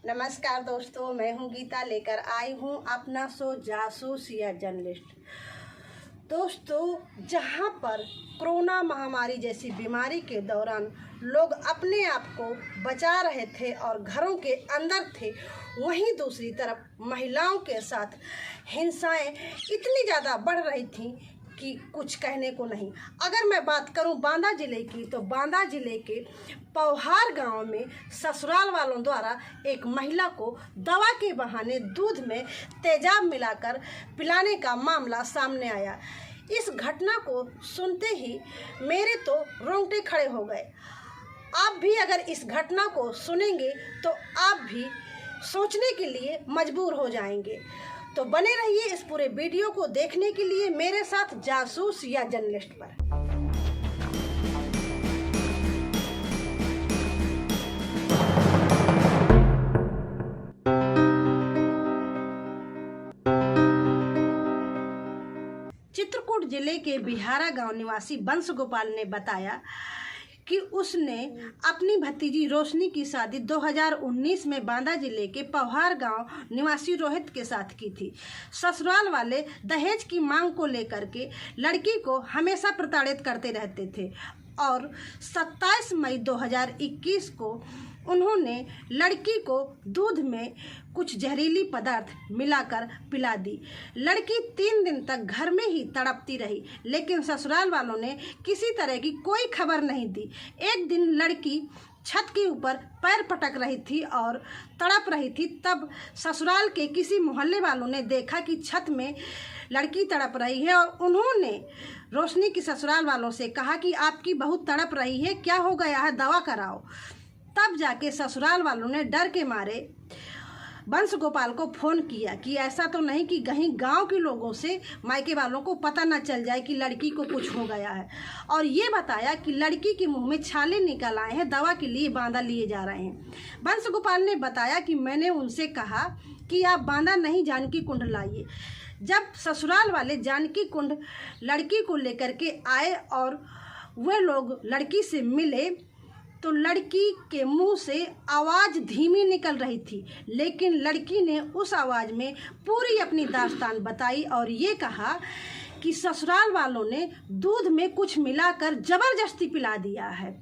नमस्कार दोस्तों, मैं हूं गीता, लेकर आई हूं अपना शो जासूस या जर्नलिस्ट। दोस्तों, जहां पर कोरोना महामारी जैसी बीमारी के दौरान लोग अपने आप को बचा रहे थे और घरों के अंदर थे, वहीं दूसरी तरफ महिलाओं के साथ हिंसाएं इतनी ज़्यादा बढ़ रही थीं कि कुछ कहने को नहीं। अगर मैं बात करूं बांदा ज़िले की, तो बांदा ज़िले के पौहार गांव में ससुराल वालों द्वारा एक महिला को दवा के बहाने दूध में तेजाब मिलाकर पिलाने का मामला सामने आया। इस घटना को सुनते ही मेरे तो रोंगटे खड़े हो गए। आप भी अगर इस घटना को सुनेंगे तो आप भी सोचने के लिए मजबूर हो जाएंगे। तो बने रहिए इस पूरे वीडियो को देखने के लिए मेरे साथ जासूस या जर्नलिस्ट पर। चित्रकूट जिले के बिहारा गांव निवासी बंश गोपाल ने बताया कि उसने अपनी भतीजी रोशनी की शादी 2019 में बांदा जिले के पौहार गांव निवासी रोहित के साथ की थी। ससुराल वाले दहेज की मांग को लेकर के लड़की को हमेशा प्रताड़ित करते रहते थे और 27 मई 2021 को उन्होंने लड़की को दूध में कुछ जहरीली पदार्थ मिलाकर पिला दी। लड़की 3 दिन तक घर में ही तड़पती रही, लेकिन ससुराल वालों ने किसी तरह की कोई खबर नहीं दी। एक दिन लड़की छत के ऊपर पैर पटक रही थी और तड़प रही थी। तब ससुराल के किसी मोहल्ले वालों ने देखा कि छत में लड़की तड़प रही है और उन्होंने रोशनी की ससुराल वालों से कहा कि आपकी बहू तड़प रही है, क्या हो गया है, दवा कराओ। तब जाके ससुराल वालों ने डर के मारे बंश गोपाल को फ़ोन किया कि ऐसा तो नहीं कि कहीं गांव के लोगों से मायके वालों को पता न चल जाए कि लड़की को कुछ हो गया है, और ये बताया कि लड़की के मुंह में छाले निकल आए हैं, दवा के लिए बांदा लिए जा रहे हैं। बंश गोपाल ने बताया कि मैंने उनसे कहा कि आप बांदा नहीं, जानकी कुंड लाइए। जब ससुराल वाले जानकी कुंड लड़की को लेकर के आए और वे लोग लड़की से मिले तो लड़की के मुंह से आवाज़ धीमी निकल रही थी, लेकिन लड़की ने उस आवाज़ में पूरी अपनी दास्तान बताई और ये कहा कि ससुराल वालों ने दूध में कुछ मिलाकर ज़बरदस्ती पिला दिया है।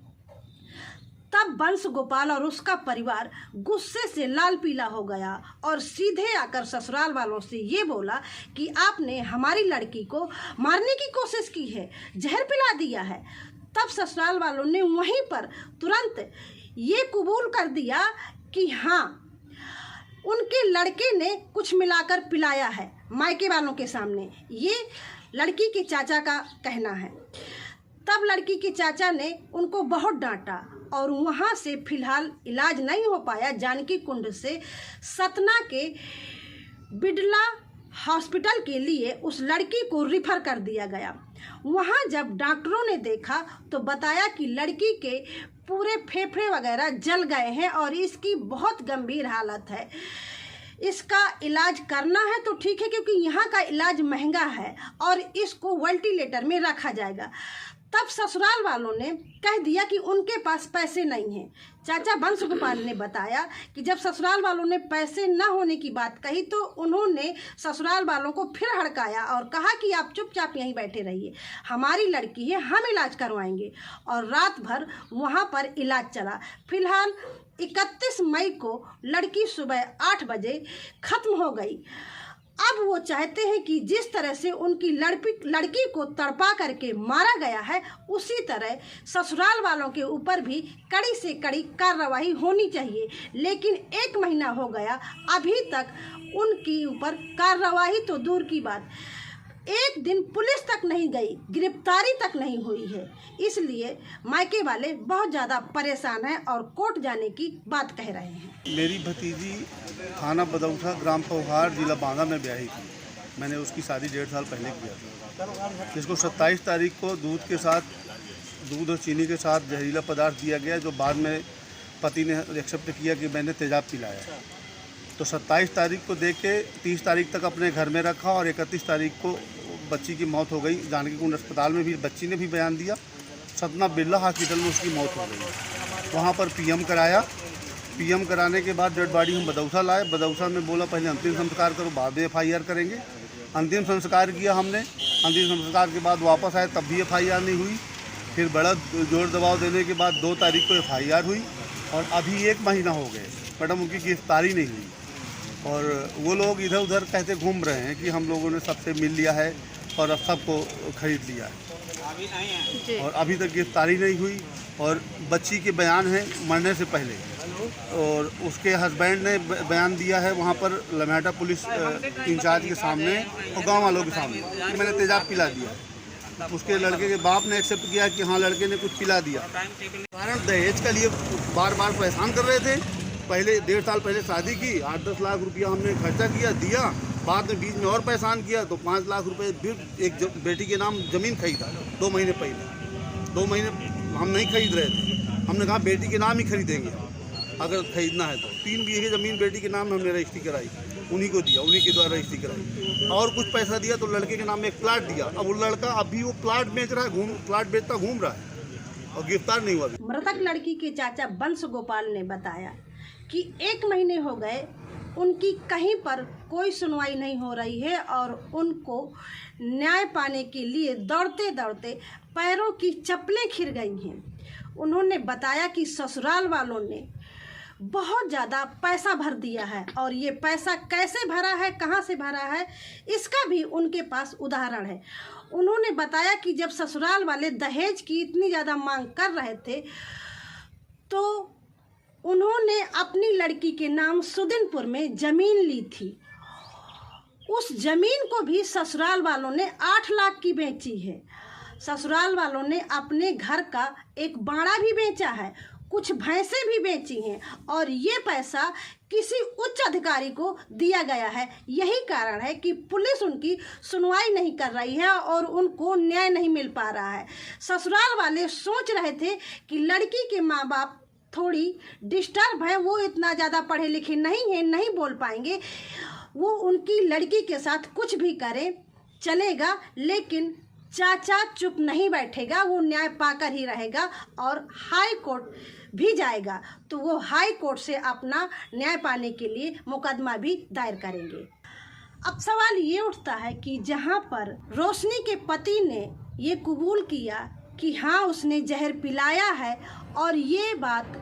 तब बंश गोपाल और उसका परिवार गुस्से से लाल पीला हो गया और सीधे आकर ससुराल वालों से ये बोला कि आपने हमारी लड़की को मारने की कोशिश की है, जहर पिला दिया है। तब ससुराल वालों ने वहीं पर तुरंत ये कबूल कर दिया कि हाँ, उनके लड़के ने कुछ मिलाकर पिलाया है मायके वालों के सामने। ये लड़की के चाचा का कहना है। तब लड़की के चाचा ने उनको बहुत डांटा और वहाँ से फिलहाल इलाज नहीं हो पाया। जानकी कुंड से सतना के बिडला हॉस्पिटल के लिए उस लड़की को रिफ़र कर दिया गया। वहाँ जब डॉक्टरों ने देखा तो बताया कि लड़की के पूरे फेफड़े वगैरह जल गए हैं और इसकी बहुत गंभीर हालत है। इसका इलाज करना है तो ठीक है, क्योंकि यहाँ का इलाज महंगा है और इसको वेंटिलेटर में रखा जाएगा। तब ससुराल वालों ने कह दिया कि उनके पास पैसे नहीं हैं। चाचा बंश गोपाल ने बताया कि जब ससुराल वालों ने पैसे न होने की बात कही तो उन्होंने ससुराल वालों को फिर हड़काया और कहा कि आप चुपचाप यहीं बैठे रहिए, हमारी लड़की है, हम इलाज करवाएंगे। और रात भर वहाँ पर इलाज चला। फिलहाल 31 मई को लड़की सुबह 8 बजे ख़त्म हो गई। अब वो चाहते हैं कि जिस तरह से उनकी लड़की को तड़पा करके मारा गया है, उसी तरह ससुराल वालों के ऊपर भी कड़ी से कड़ी कार्रवाई होनी चाहिए। लेकिन 1 महीना हो गया, अभी तक उनके ऊपर कार्रवाई तो दूर की बात, एक दिन पुलिस तक नहीं गई, गिरफ्तारी तक नहीं हुई है। इसलिए मायके वाले बहुत ज़्यादा परेशान हैं और कोर्ट जाने की बात कह रहे हैं। मेरी भतीजी थाना बदौठा, ग्राम पौहार, जिला बांदा में ब्याही थी। मैंने उसकी शादी 1.5 साल पहले किया था, जिसको 27 तारीख को दूध और चीनी के साथ जहरीला पदार्थ दिया गया, जो बाद में पति ने एक्सेप्ट किया कि मैंने तेजाब पिलाया। तो 27 तारीख को दे के 30 तारीख तक अपने घर में रखा और 31 तारीख को बच्ची की मौत हो गई। जानकी कुंड अस्पताल में भी बच्ची ने भी बयान दिया, सतना बिरला हॉस्पिटल में उसकी मौत हो गई। वहाँ पर पीएम कराया पीएम कराने के बाद डेड बॉडी हम बदौसा लाए। बदौसा में बोला पहले अंतिम संस्कार करो, बाद में FIR करेंगे। अंतिम संस्कार किया हमने। अंतिम संस्कार के बाद वापस आए, तब भी FIR नहीं हुई। फिर बड़ा जोर दबाव देने के बाद 2 तारीख को FIR हुई और अभी 1 महीना हो गए मैडम उनकी गिरफ्तारी नहीं हुई। और वो लोग इधर उधर कहते घूम रहे हैं कि हम लोगों ने सबसे मिल लिया है और अब सबको खरीद लिया है, और अभी तक गिरफ्तारी नहीं हुई। और बच्ची के बयान हैं मरने से पहले, और उसके हस्बैंड ने बयान दिया है वहाँ पर लम्हेटा पुलिस इंचार्ज के सामने और गांव वालों के सामने कि मैंने तेजाब पिला दिया। उसके लड़के के बाप ने एक्सेप्ट किया कि हाँ लड़के ने कुछ पिला दिया। कारण दहेज के लिए बार बार परेशान कर रहे थे। पहले 1.5 साल पहले शादी की, 8-10 लाख रुपया हमने खर्चा किया, दिया। बाद में बीच में और परेशान किया तो 5 लाख रुपए फिर एक बेटी के नाम ज़मीन खरीदा 2 महीने पहले। 2 महीने हम नहीं खरीद रहे थे, हमने कहा बेटी के नाम ही खरीदेंगे अगर खरीदना है तो। 3 बीघे ज़मीन बेटी के नाम हमने रजिस्ट्री कराई, उन्हीं को दिया, उन्हीं के द्वारा रजिस्ट्री कराई। और कुछ पैसा दिया तो लड़के के नाम में एक प्लाट दिया। अब वो लड़का अभी वो प्लाट बेच रहा है, प्लाट बेचता घूम रहा है और गिरफ्तार नहीं हुआ। मृतक लड़की के चाचा बंस गोपाल ने बताया कि 1 महीने हो गए उनकी कहीं पर कोई सुनवाई नहीं हो रही है और उनको न्याय पाने के लिए दौड़ते दौड़ते पैरों की चप्पलें खिर गई हैं। उन्होंने बताया कि ससुराल वालों ने बहुत ज़्यादा पैसा भर दिया है और ये पैसा कैसे भरा है, कहाँ से भरा है, इसका भी उनके पास उदाहरण है। उन्होंने बताया कि जब ससुराल वाले दहेज की इतनी ज़्यादा मांग कर रहे थे तो उन्होंने अपनी लड़की के नाम सुदिनपुर में ज़मीन ली थी। उस ज़मीन को भी ससुराल वालों ने 8 लाख की बेची है। ससुराल वालों ने अपने घर का एक बाड़ा भी बेचा है, कुछ भैंसें भी बेची हैं और ये पैसा किसी उच्च अधिकारी को दिया गया है। यही कारण है कि पुलिस उनकी सुनवाई नहीं कर रही है और उनको न्याय नहीं मिल पा रहा है। ससुराल वाले सोच रहे थे कि लड़की के माँ बाप थोड़ी डिस्टर्ब है, वो इतना ज़्यादा पढ़े लिखे नहीं हैं, नहीं बोल पाएंगे, वो उनकी लड़की के साथ कुछ भी करे चलेगा, लेकिन चाचा चुप नहीं बैठेगा, वो न्याय पाकर ही रहेगा और हाई कोर्ट भी जाएगा। तो वो हाई कोर्ट से अपना न्याय पाने के लिए मुकदमा भी दायर करेंगे। अब सवाल ये उठता है कि जहाँ पर रोशनी के पति ने ये कबूल किया कि हाँ उसने जहर पिलाया है और ये बात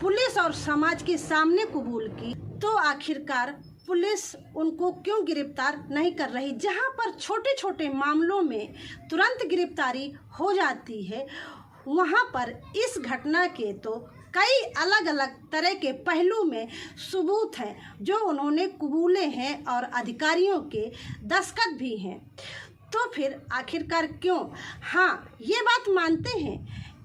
पुलिस और समाज के सामने कबूल की, तो आखिरकार पुलिस उनको क्यों गिरफ्तार नहीं कर रही? जहां पर छोटे छोटे मामलों में तुरंत गिरफ्तारी हो जाती है, वहां पर इस घटना के तो कई अलग अलग तरह के पहलू में सबूत हैं जो उन्होंने कबूले हैं और अधिकारियों के दस्तखत भी हैं। तो फिर आखिरकार क्यों? हाँ, ये बात मानते हैं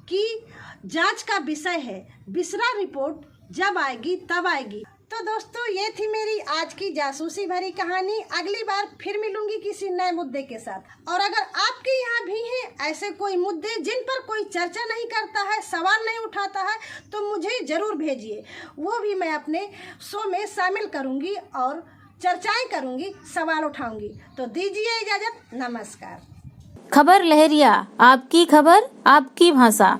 कि जांच का विषय है, बिसरा रिपोर्ट जब आएगी तब आएगी। तो दोस्तों, ये थी मेरी आज की जासूसी भरी कहानी। अगली बार फिर मिलूंगी किसी नए मुद्दे के साथ। और अगर आपके यहाँ भी हैं ऐसे कोई मुद्दे जिन पर कोई चर्चा नहीं करता है, सवाल नहीं उठाता है, तो मुझे ज़रूर भेजिए, वो भी मैं अपने शो में शामिल करूँगी और चर्चाएं करूँगी, सवाल उठाऊँगी। तो दीजिए इजाज़त, नमस्कार। खबर लहरिया, आपकी खबर आपकी भाषा।